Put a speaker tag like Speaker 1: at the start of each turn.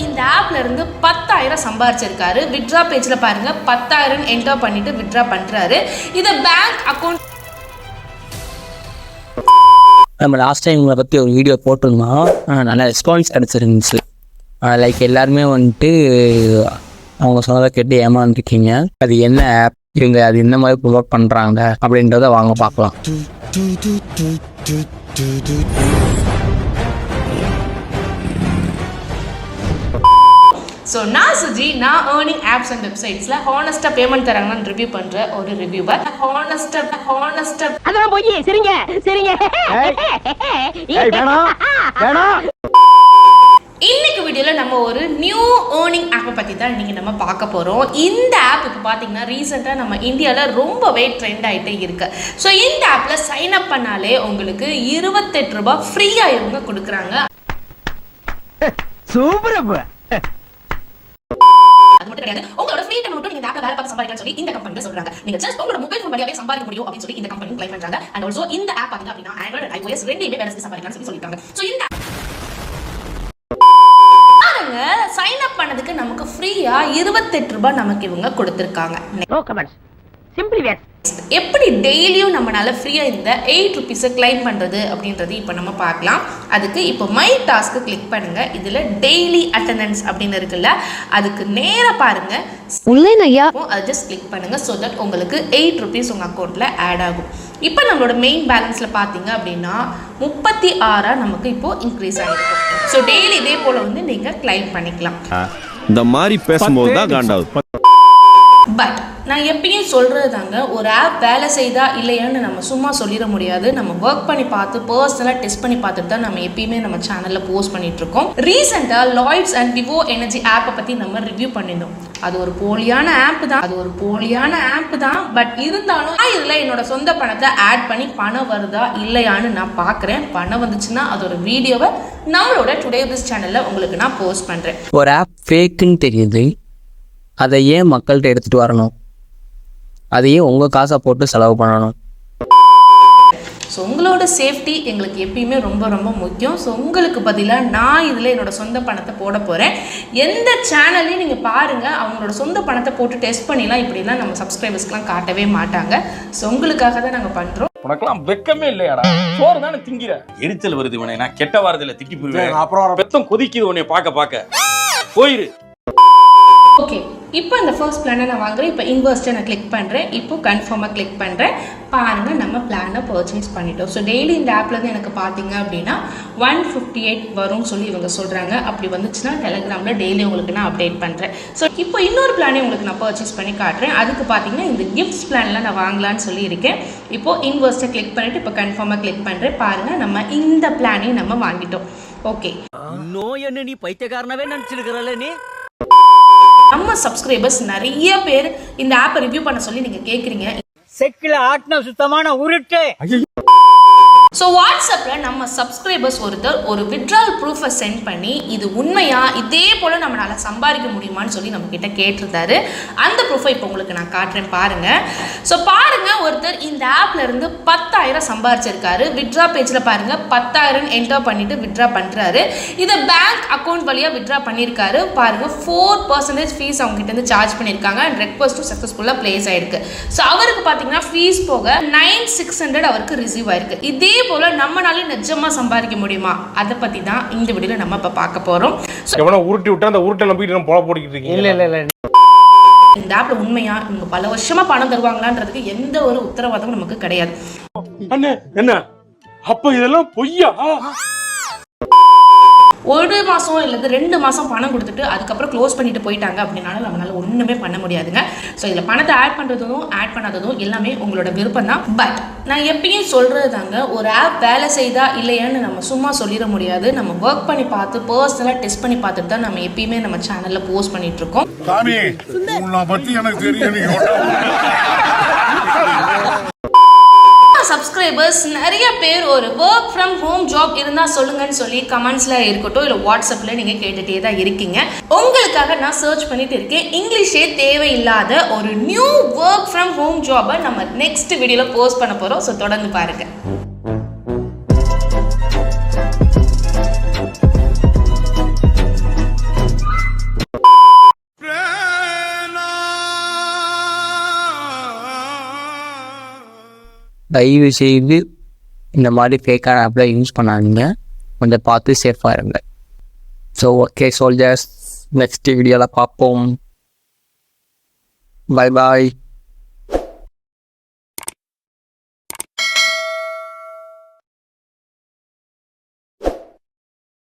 Speaker 1: இந்த ஆப்ல இருந்து 10,000 சம்பாதிச்சிருக்காரு. வித்ட்ரா பேஜ்ல பாருங்க 10,000 என்டர் பண்ணிட்டு வித்ட்ரா பண்றாரு. இத பேங்க் அக்கவுண்ட்.
Speaker 2: நம்ம லாஸ்ட் டைம் இவங்களை பற்றி ஒரு வீடியோ போட்டிருந்தோம். நல்லா ரெஸ்பான்ஸ் கிடச்சிருந்துச்சு. லைக் எல்லாருமே வந்துட்டு அவங்க சொன்னதை கேட்டு ஏமாந்துருக்கீங்க. அது என்ன ஆப், இவங்க அது என்ன மாதிரி ப்ரொமோட் பண்ணுறாங்க அப்படின்றத வாங்க பார்க்கலாம்.
Speaker 1: ஸோ நான் சுஜி, நான் ஏர்னிங் ஆப்ஸ் அண்ட் வெப்சைட்ஸில் ஹானஸ்ட்டாக பேமெண்ட் தராங்கன்னு ரிவ்யூ பண்ணுற ஒரு ரிவ்யூவர். ஹானஸ்ட்டாக
Speaker 3: அதான் போய் சரிங்க சரிங்க.
Speaker 1: இன்னைக்கு வீடியோவில் நம்ம ஒரு நியூ ஏர்னிங் ஆப்பை பற்றி தான் இன்றைக்கி நம்ம பார்க்க போகிறோம். இந்த ஆப் இப்போ பார்த்தீங்கன்னா ரீசெண்டாக நம்ம இந்தியாவில் ரொம்பவே ட்ரெண்ட் ஆகிட்டே இருக்கு. ஸோ இந்த ஆப்பில் சைன் அப் பண்ணாலே உங்களுக்கு 28 ரூபாய் ஃப்ரீயாக இவங்க கொடுக்குறாங்க.
Speaker 3: சூப்பர்.
Speaker 1: அது மட்டும் கிடையாது, உங்களோட ஃப்ரீ டைம் மட்டும் நீங்க ஆப்ல வேலை பார்த்து சம்பாதிக்கலாம்னு சொல்லி இந்த கம்பெனில சொல்றாங்க. நீங்க ஜஸ்ட் உங்களோட மொபைல் ஃபோன் வழியாவே சம்பாதிக்க முடியும் அப்படின்னு சொல்லி இந்த கம்பெனி கிளைம் பண்றாங்க. அண்ட் ஆல்சோ இந்த ஆப் பாத்தீங்க அப்படினா Android and iOS ரெண்டையுமே வேலை செஞ்சு சம்பாதிக்கலாம்னு சொல்லி சொல்லிருக்காங்க. சோ இந்த பாருங்க, சைன் அப் பண்ணதுக்கு நமக்கு ஃப்ரீயா 28 ரூபாய் நமக்கு இவங்க கொடுத்திருக்காங்க.
Speaker 3: நோ கமெண்ட்ஸ், சிம்பிளி வேர்.
Speaker 1: எப்படி டெய்லியும் நம்மளால ஃப்ரீயா இந்த 8 ருபீஸை கிளைம் பண்றது அப்படின்றது இப்போ நம்ம பார்க்கலாம். அதுக்கு இப்போ மை டாஸ்க்கு கிளிக் பண்ணுங்க. இதுல டெய்லி அட்டெண்டன்ஸ் அப்படின்னு இருக்குல்ல, அதுக்கு நேரா பாருங்க. அதை ஜஸ்ட் கிளிக் பண்ணுங்க. ஸோ தட் உங்களுக்கு 8 ருபீஸ் உங்க அக்கௌண்ட்ல ஆட் ஆகும். இப்போ நம்மளோட மெயின் பேலன்ஸ்ல பாத்தீங்க அப்படின்னா 36 நமக்கு இப்போ இன்க்ரீஸ் ஆகிருக்கும். ஸோ டெய்லி இதே போல வந்து நீங்க கிளைம் பண்ணிக்கலாம்.
Speaker 4: இந்த மாதிரி பேசும்போது தான் காண்டாகும்.
Speaker 1: பட் நான் எப்பயும் சொல்கிறது தாங்க, ஒரு ஆப் வேலை செய்தா இல்லையான்னு நம்ம சும்மா சொல்லிட முடியாது. நம்ம ஒர்க் பண்ணி பார்த்து பர்சனலாக டெஸ்ட் பண்ணி பார்த்துட்டு தான் நம்ம எப்பயுமே நம்ம சேனலில் போஸ்ட் பண்ணிட்டு இருக்கோம். ரீசெண்டாக லாய்ட்ஸ் அண்ட் விவோ எனர்ஜி ஆப்பை பற்றி நம்ம ரிவ்யூ பண்ணியிருந்தோம். அது ஒரு போலியான ஆப் தான். பட் இருந்தாலும் இதில் என்னோட சொந்த பணத்தை ஆட் பண்ணி பணம் வருதா இல்லையான்னு நான் பார்க்குறேன். பணம் வந்துச்சுன்னா அதோட வீடியோவை நம்மளோட டுடே பிஸ் சேனலில் உங்களுக்கு நான் போஸ்ட் பண்ணுறேன்.
Speaker 2: ஒரு ஆப் ஃபேக்குன்னு தெரியுது, அதை ஏன் மக்கள்கிட்ட எடுத்துகிட்டு வரணும்? அதையே உங்கள் காசை போட்டு செலவு பண்ணணும்.
Speaker 1: ஸோ உங்களோட சேஃப்டி எங்களுக்கு எப்பயுமே ரொம்ப ரொம்ப முக்கியம். ஸோ உங்களுக்கு பதிலாக நான் இதில் என்னோடய சொந்த பணத்தை போட போகிறேன். எந்த சேனல்லையும் நீங்கள் பாருங்கள், அவங்களோட சொந்த பணத்தை போட்டு டெஸ்ட் பண்ணிலாம் இப்படிலாம் நம்ம சப்ஸ்கிரைபர்ஸ்க்குலாம் காட்டவே மாட்டாங்க. ஸோ உங்களுக்காக தான் நாங்கள் பண்ணுறோம்.
Speaker 5: உனக்கெல்லாம் வெக்கமே இல்லையாடா? சோறு தானே திங்கிற. எரிச்சல் வருது உனே, நான் கெட்ட வாரத்தில் திட்டி போயிருவேன். அப்புறம் பெத்தம் கொதிக்குது உன்னை பார்க்க போயிரு.
Speaker 1: ஓகே, இப்போ இந்த ஃபர்ஸ்ட் பிளானை நான் வாங்குறேன். இப்போ இன்வெஸ்ட்டை நான் கிளிக் பண்ணுறேன். இப்போ கன்ஃபார்மாக கிளிக் பண்ணுறேன். பாருங்கள், நம்ம பிளானை பர்ச்சேஸ் பண்ணிட்டோம். ஸோ டெய்லி இந்த ஆப்லேருந்து எனக்கு பார்த்தீங்க அப்படின்னா 158 வரும்னு சொல்லி இவங்க சொல்கிறாங்க. அப்படி வந்துச்சுன்னா டெலிகிராமில் டெய்லி உங்களுக்கு நான் அப்டேட் பண்ணுறேன். ஸோ இப்போ இன்னொரு பிளானே உங்களுக்கு நான் பர்ச்சேஸ் பண்ணி காட்டுறேன். அதுக்கு பார்த்தீங்கன்னா இந்த கிஃப்ட்ஸ் பிளானில் நான் வாங்கலான்னு சொல்லி இருக்கேன். இப்போது இன்வெஸ்ட்டை கிளிக் பண்ணிவிட்டு இப்போ கன்ஃபார்மாக கிளிக் பண்ணுறேன். பாருங்கள், நம்ம இந்த பிளானையும் நம்ம வாங்கிட்டோம். ஓகே,
Speaker 3: நோய் என்ன நீ பைத்தியக்காரனவே நினச்சிருக்கிறல்ல நீ?
Speaker 1: நம்ம சப்ஸ்கிரைபர்ஸ் நிறைய பேர் இந்த ஆப்பை ரிவ்யூ பண்ண சொல்லி நீங்க கேக்குறீங்க.
Speaker 3: செக்கில ஆட்டின சுத்தமான உருட்டு.
Speaker 1: ஸோ வாட்ஸ்அப்பில் நம்ம சப்ஸ்கிரைபர்ஸ் ஒருத்தர் ஒரு வித்ட்ரால் ப்ரூஃபை சென்ட் பண்ணி இது உண்மையா, இதே போல் நம்மளால் சம்பாதிக்க முடியுமான்னு சொல்லி நம்மக்கிட்ட கேட்டிருந்தாரு. அந்த ப்ரூஃபை இப்போ உங்களுக்கு நான் காட்டுறேன் பாருங்கள். ஸோ பாருங்கள், ஒருத்தர் இந்த ஆப்பில் இருந்து 10,000 சம்பாதிச்சிருக்காரு. வித்ட்ரா பேஜில் பாருங்கள் 10,000 என்டர் பண்ணிட்டு வித்ட்ரா பண்ணுறாரு. இதை பேங்க் அக்கௌண்ட் வழியாக வித்ட்ரா பண்ணியிருக்காரு. பாருங்கள், 4% ஃபீஸ் அவங்ககிட்ட இருந்து சார்ஜ் பண்ணியிருக்காங்க. அண்ட் ரெக்வஸ்ட்டும் சக்ஸஸ்ஃபுல்லாக பிளேஸ் ஆயிருக்கு. ஸோ அவருக்கு பார்த்தீங்கன்னா ஃபீஸ் போக 9,600 அவருக்கு ரிசீவ் ஆயிருக்கு. இதே போல நம்மனாலே நிஜமா சம்பாதிக்க முடியுமா, அதை பத்தி தான் இந்த வீடியோல நம்ம இப்ப பார்க்க போறோம்.
Speaker 5: எவனோ உருட்டி விட்டா அந்த உருட்டை நம்பிட்டு நம்ம போட போடிக்கிட்டு இருக்கீங்க. இல்ல
Speaker 1: இந்த ஆப்ல உண்மையா இவங்க பல வருஷமா பணம் தருவாங்களான்றதுக்கு எந்த ஒரு உத்தரவாதமும் நமக்கு கிடையாது.
Speaker 5: அண்ணே, என்ன அப்ப இதெல்லாம் பொய்யா?
Speaker 1: ஒரு மாதம் இல்லை 2 மாதம் பணம் கொடுத்துட்டு அதுக்கப்புறம் க்ளோஸ் பண்ணிட்டு போயிட்டாங்க அப்படின்னாலும் நம்மளால ஒன்றுமே பண்ண முடியாதுங்க. ஸோ இதில் பணத்தை ஆட் பண்ணுறதும் ஆட் பண்ணாததும் எல்லாமே உங்களோட விருப்பம் தான். பட் நான் எப்பயும் சொல்கிறது தாங்க, ஒரு ஆப் வேலை செய்தா இல்லையான்னு நம்ம சும்மா சொல்லிட முடியாது. நம்ம ஒர்க் பண்ணி பார்த்து பர்சனலாக டெஸ்ட் பண்ணி பார்த்துட்டு தான் நம்ம எப்பயுமே நம்ம சேனலில் போஸ்ட் பண்ணிட்டு இருக்கோம். சப்ஸ்கிரைபர்ஸ் நிறைய பேர் ஒரு ஒர்க் ஃப்ரம் ஹோம் ஜாப் இருந்தால் சொல்லுங்கன்னு சொல்லி கமெண்ட்ஸில் இருக்கட்டும் இல்லை வாட்ஸ்அப்பில் நீங்கள் கேட்டுகிட்டே தான் இருக்கீங்க. உங்களுக்காக நான் சர்ச் பண்ணிட்டு இருக்கேன். இங்கிலீஷே தேவையில்லாத ஒரு நியூ ஒர்க் ஃப்ரம் ஹோம் ஜாபை நம்ம நெக்ஸ்ட் வீடியோவில் போஸ்ட் பண்ண போகிறோம். ஸோ தொடர்ந்து பாருங்கள்.
Speaker 2: தயவு செய்து இந்த மாதிரி ஃபேக்கான ஆப்ல யூஸ் பண்ணாதீங்க, கொஞ்சம் பார்த்து சேஃபாக இருங்க. ஸோ ஓகே சோல்ஜர்ஸ், நெக்ஸ்ட் வீடியோவில் பார்ப்போம். Bye bye.